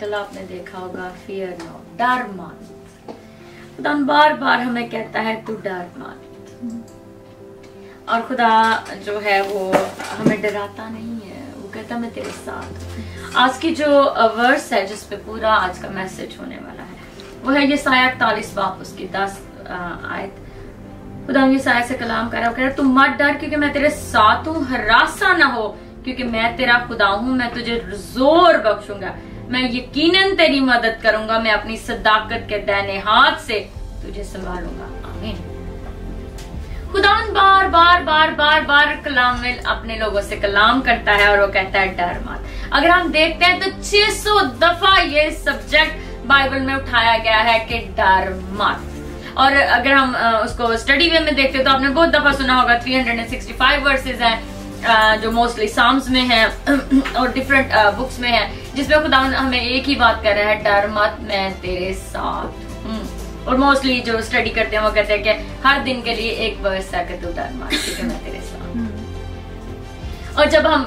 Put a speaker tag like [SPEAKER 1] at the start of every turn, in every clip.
[SPEAKER 1] Title आपने देखा होगा, फियर नॉट, डर मत। खुदा बार बार हमें कहता है तू डर मत, और खुदा जो है वो हमें डराता नहीं है, वो कहता मैं तेरे साथ। आज की जो वर्स है जिसपे पूरा आज का मैसेज होने वाला है वो है यशायाह 41 बाब उसकी 10 आयत। खुदा यशायाह से कलाम कर रहा है, कह रहा तू मत डर क्योंकि मैं तेरे साथ हूँ, हरासा ना हो क्योंकि मैं तेरा खुदा हूँ, मैं तुझे जोर बख्शूंगा, मैं यकीनन तेरी मदद करूंगा, मैं अपनी सदाकत के दाहिने हाथ से तुझे संभालूंगा। आमीन। खुदा बार बार बार बार बार कलाम में अपने लोगों से कलाम करता है और वो कहता है डर मत। अगर हम देखते हैं तो 600 दफा ये सब्जेक्ट बाइबल में उठाया गया है कि डर मत। और अगर हम उसको स्टडी वे में देखते हैं तो आपने बहुत दफा सुना होगा, 365 वर्सेस हैं जो मोस्टली साम्स में है और डिफरेंट बुक्स में है, जिसमें खुदा हमें एक ही बात कर रहा है, डर मत मैं तेरे साथ हूँ। और मोस्टली जो स्टडी करते हैं वो कहते हैं कि हर दिन के लिए एक वर्स है कि तू डर मत क्योंकि मैं तेरे साथ। और जब हम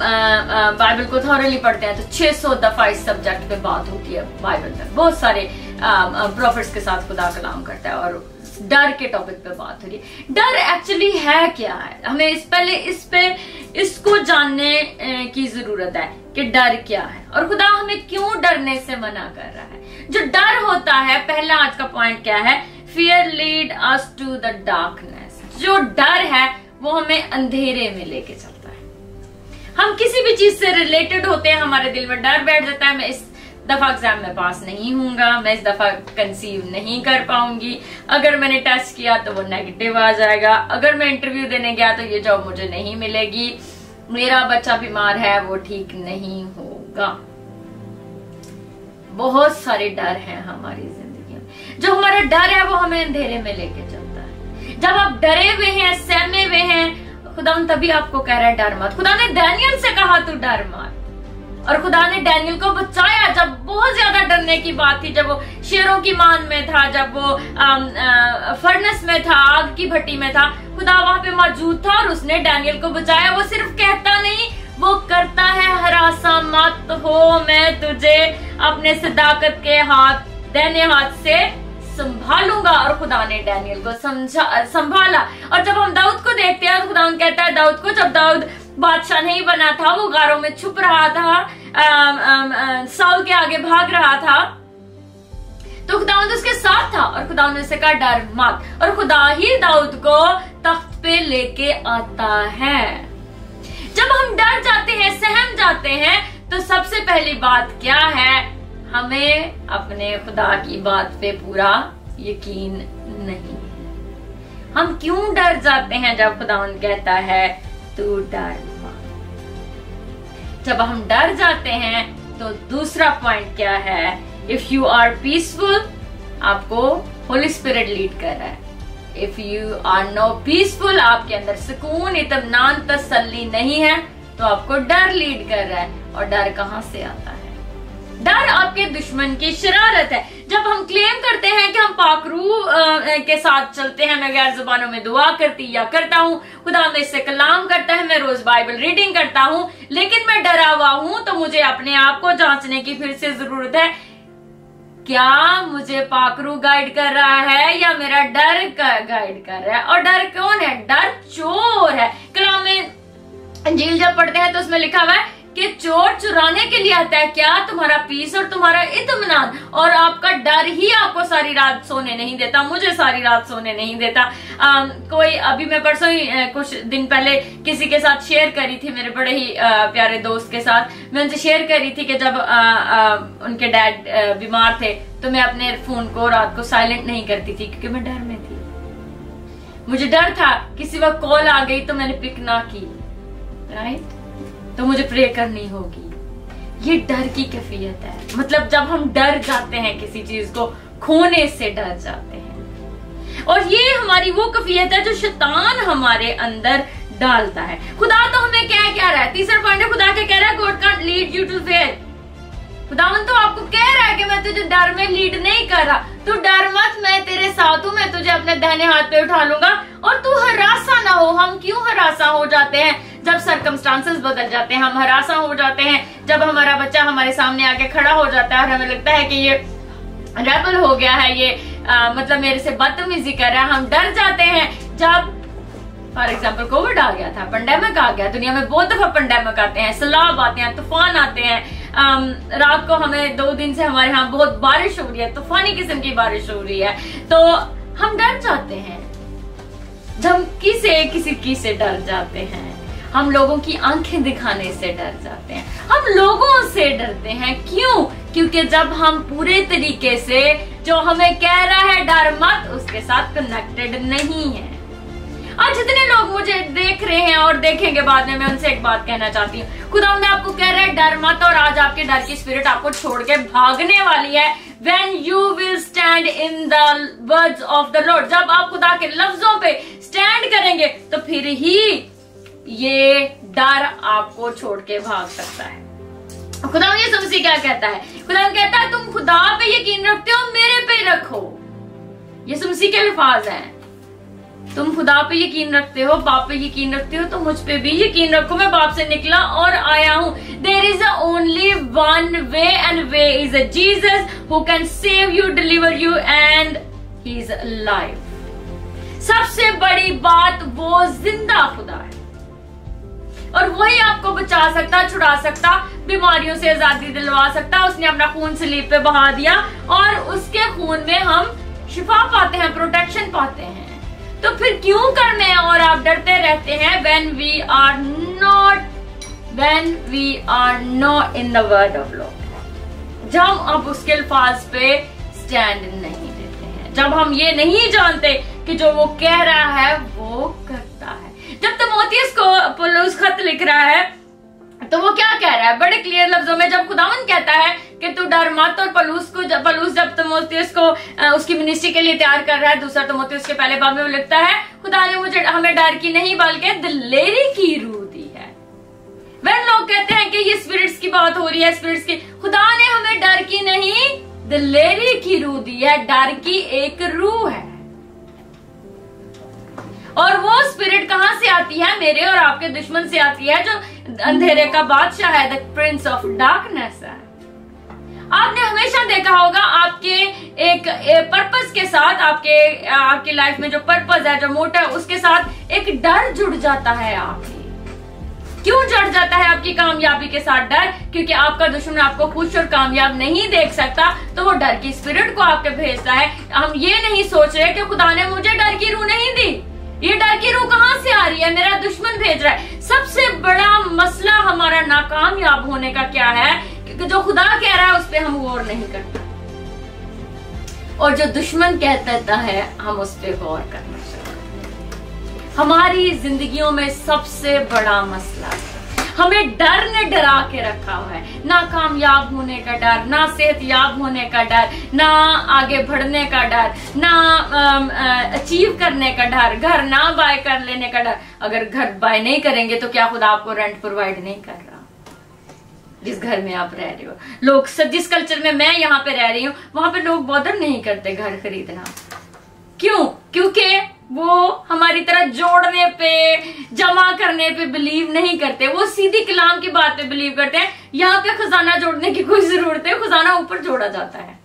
[SPEAKER 1] बाइबल को थॉरली पढ़ते हैं तो 600 दफा इस सब्जेक्ट पे बात होती है बाइबल में। बहुत सारे प्रॉफिट्स के साथ खुदा कलाम करता है और डर के टॉपिक पे बात हो रही है। डर एक्चुअली है क्या है, हमें पहले इसको जानने की जरूरत है कि डर क्या है और खुदा हमें क्यों डरने से मना कर रहा है। जो डर होता है, पहला आज का पॉइंट क्या है, fear lead us to the darkness. जो डर है वो हमें अंधेरे में लेके चलता है। हम किसी भी चीज से रिलेटेड होते हैं, हमारे दिल में डर बैठ जाता है, मैं इस दफा एग्जाम में पास नहीं होऊंगा, मैं इस दफा कंसीव नहीं कर पाऊंगी, अगर मैंने टेस्ट किया तो वो नेगेटिव आ जाएगा, अगर मैं इंटरव्यू देने गया तो ये जॉब मुझे नहीं मिलेगी, मेरा बच्चा बीमार है वो ठीक नहीं होगा। बहुत सारे डर हैं हमारी जिंदगी में। जो हमारा डर है वो हमें अंधेरे में लेके चलता है। जब आप डरे हुए हैं, सहमे हुए हैं, खुदा तभी आपको कह रहा है डर मत। खुदा ने डैनियल से कहा तू डर मत, और खुदा ने डैनियल को बचाया जब बहुत ज्यादा डरने की बात थी, जब वो शेरों की मान में था, जब वो फर्नेस में था, आग की भट्टी में था, खुदा वहां पे मौजूद था और उसने डैनियल को बचाया। वो सिर्फ कहता नहीं, वो करता है, हरासा मत हो, मैं तुझे अपने सदाकत के दाहिने हाथ से संभालूंगा। और खुदा ने डैनियल को संभाला। और जब हम दाऊद को देखते हैं तो खुदा कहता है दाऊद को, जब दाऊद बादशाह नहीं बना था, वो गारों में छुप रहा था, साउल के आगे भाग रहा था, तो खुदा उसके साथ था और खुदा ने उसे कहा डर मत। और खुदा ही दाऊद को तख्त पे लेके आता है। जब हम डर जाते हैं, सहम जाते हैं, तो सबसे पहली बात क्या है, हमें अपने खुदा की बात पे पूरा यकीन नहीं है। हम क्यों डर जाते हैं जब खुदा कहता है तू डर मत। जब हम डर जाते हैं तो दूसरा पॉइंट क्या है, इफ यू आर पीसफुल, आपको होली स्पिरिट लीड कर रहा है। If you are no peaceful, आपके अंदर सुकून, इत्मीनान, तसल्ली नहीं है, तो आपको डर लीड कर रहा है। और डर कहां से आता है? डर आपके दुश्मन की शरारत है। जब हम क्लेम करते हैं कि हम पाक रूह के साथ चलते हैं, मैं गैर जुबानों में दुआ करती या करता हूँ, खुदा में से कलाम करता है, मैं रोज बाइबल रीडिंग करता हूँ, लेकिन मैं डरा हुआ हूँ, तो मुझे अपने आप को जांचने की फिर से जरूरत है, क्या मुझे पाक रूह गाइड कर रहा है या मेरा डर गाइड कर रहा है? और डर कौन है? डर चोर है। कलाम में अंजील जब पढ़ते हैं तो उसमें लिखा हुआ है कि चोर चुराने के लिए आता है, क्या तुम्हारा पीस और तुम्हारा इत्मीनान, और आपका डर ही आपको सारी रात सोने नहीं देता। मुझे सारी रात सोने नहीं देता। अभी मैं परसों ही कुछ दिन पहले किसी के साथ शेयर करी थी, मेरे बड़े ही प्यारे दोस्त के साथ मैं उनसे शेयर करी थी कि जब उनके डैड बीमार थे तो मैं अपने फोन को रात को साइलेंट नहीं करती थी क्योंकि मैं डर में थी। मुझे डर था किसी वक्त कॉल आ गई तो मैंने पिक ना की, राइट, तो मुझे प्रे करनी होगी। ये डर की कैफियत है। मतलब जब हम डर जाते हैं, किसी चीज को खोने से डर जाते हैं, और ये हमारी वो कैफियत है जो शैतान हमारे अंदर डालता है। खुदा तो हमें क्या रहा है, तीसरा पॉइंट है, खुदा क्या कह रहा है, God can't lead you to fear. खुदावन तो आपको कह रहा है कि मैं तुझे डर में लीड नहीं कर रहा, तू डर मत, मैं तेरे साथ हूँ, मैं तुझे अपने दाहिने हाथ पे उठा लूंगा और तू हरासा ना हो। हम क्यों हरासा हो जाते हैं जब सर्कमस्टांसेस बदल जाते हैं, हम हरासा हो जाते हैं, जब हमारा बच्चा हमारे सामने आके खड़ा हो जाता है और हमें लगता है कि ये रेबल हो गया है, ये मतलब मेरे से बदतमीजी कर रहा है, हम डर जाते हैं। जब फॉर एग्जाम्पल कोविड आ गया था, पेंडेमिक आ गया, दुनिया में बहुत दफा पेंडेमिक आते हैं, सैलाब आते हैं, तूफान आते हैं, रात को हमें 2 दिन से हमारे यहाँ बहुत बारिश हो रही है, तूफानी किस्म की बारिश हो रही है, तो हम डर जाते हैं, धमकी से किसी से डर जाते हैं, हम लोगों की आंखें दिखाने से डर जाते हैं, हम लोगों से डरते हैं। क्यों? क्योंकि जब हम पूरे तरीके से जो हमें कह रहा है डर मत, उसके साथ कनेक्टेड नहीं है। आज जितने लोग मुझे देख रहे हैं और देखेंगे बाद में, मैं उनसे एक बात कहना चाहती हूँ, खुदा ने आपको कह रहा है डर मत, और आज आपके डर की स्पिरिट आपको छोड़ के भागने वाली है। When you will stand in the words of the Lord, जब आप खुदा के लफ्जों पे स्टैंड करेंगे तो फिर ही ये डर आपको छोड़ के भाग सकता है। खुदा यीशु मसीह क्या कहता है? खुदा कहता है तुम खुदा पे यकीन रखते हो, मेरे पे रखो। यीशु मसीह के अल्फाज हैं, तुम खुदा पे यकीन रखते हो, बाप पे यकीन रखते हो, तो मुझ पे भी यकीन रखो। मैं बाप से निकला और आया हूँ। There is only one way and way is a Jesus who can save you, deliver you and he is alive. सबसे बड़ी बात, वो जिंदा खुदा है और वही आपको बचा सकता, छुड़ा सकता, बीमारियों से आजादी दिलवा सकता। उसने अपना खून सलीब पे बहा दिया और उसके खून में हम शिफा पाते हैं, प्रोटेक्शन पाते हैं। तो फिर क्यों कर मैं और आप डरते रहते हैं? when we are not in the word of Lord, जब आप उसके अल्फाज पे स्टैंड नहीं लेते हैं, जब हम ये नहीं जानते कि जो वो कह रहा है वो करता है। जब तीमुथियुस को पौलुस खत लिख रहा है तो वो क्या कह रहा है बड़े क्लियर लफ्जों में? जब खुदावंद कहता है कि तू डर मत, और पौलुस जब तीमुथियुस को उसकी मिनिस्ट्री के लिए तैयार कर रहा है, दूसरा तीमुथियुस के पहले बाब में वो लिखता है खुदा ने हमें डर की नहीं बल्कि दिलेरी की रूह दी है। वह लोग कहते हैं कि ये स्पिरिट्स की बात हो रही है, स्पिरिट्स की, खुदा ने हमें डर की नहीं दिलेरी की रूह दी है। डर की एक रूह है और वो स्पिरिट कहां से आती है? मेरे और आपके दुश्मन से आती है, जो अंधेरे का बादशाह है, द प्रिंस ऑफ डार्कनेस है। आपने हमेशा देखा होगा आपके एक पर्पस के साथ, आपके लाइफ में जो पर्पस है, जो मोटिव है, उसके साथ एक डर जुड़ जाता है। आपकी क्यों जुड़ जाता है आपकी कामयाबी के साथ डर? क्योंकि आपका दुश्मन आपको खुश और कामयाब नहीं देख सकता, तो वो डर की स्पिरिट को आपके भेजता है। हम ये नहीं सोच रहे कि खुदा ने मुझे डर की रूह नहीं दी, ये डर की रूह कहां से आ रही है? मेरा दुश्मन भेज रहा है। सबसे बड़ा मसला हमारा नाकामयाब होने का क्या है? क्योंकि जो खुदा कह रहा है उस पर हम गौर नहीं करते, और जो दुश्मन कह देता है हम उस पर गौर करना चाहिए। हमारी जिंदगियों में सबसे बड़ा मसला है, हमें डर ने डरा के रखा हुआ है। ना कामयाब होने का डर, ना सेहतयाब होने का डर, ना आगे बढ़ने का डर, ना अचीव करने का डर, घर ना बाय कर लेने का डर। अगर घर बाय नहीं करेंगे तो क्या खुदा आपको रेंट प्रोवाइड नहीं कर रहा? जिस घर में आप रह रहे हो, लोग जिस कल्चर में मैं यहाँ पे रह रही हूँ वहां पे लोग बॉदर नहीं करते घर खरीदना। क्यों? क्योंकि वो हमारी तरह जोड़ने पे, जमा करने पे बिलीव नहीं करते, वो सीधी कलाम की बात पे बिलीव करते हैं। यहाँ पे खजाना जोड़ने की कोई जरूरत है, खजाना ऊपर जोड़ा जाता है।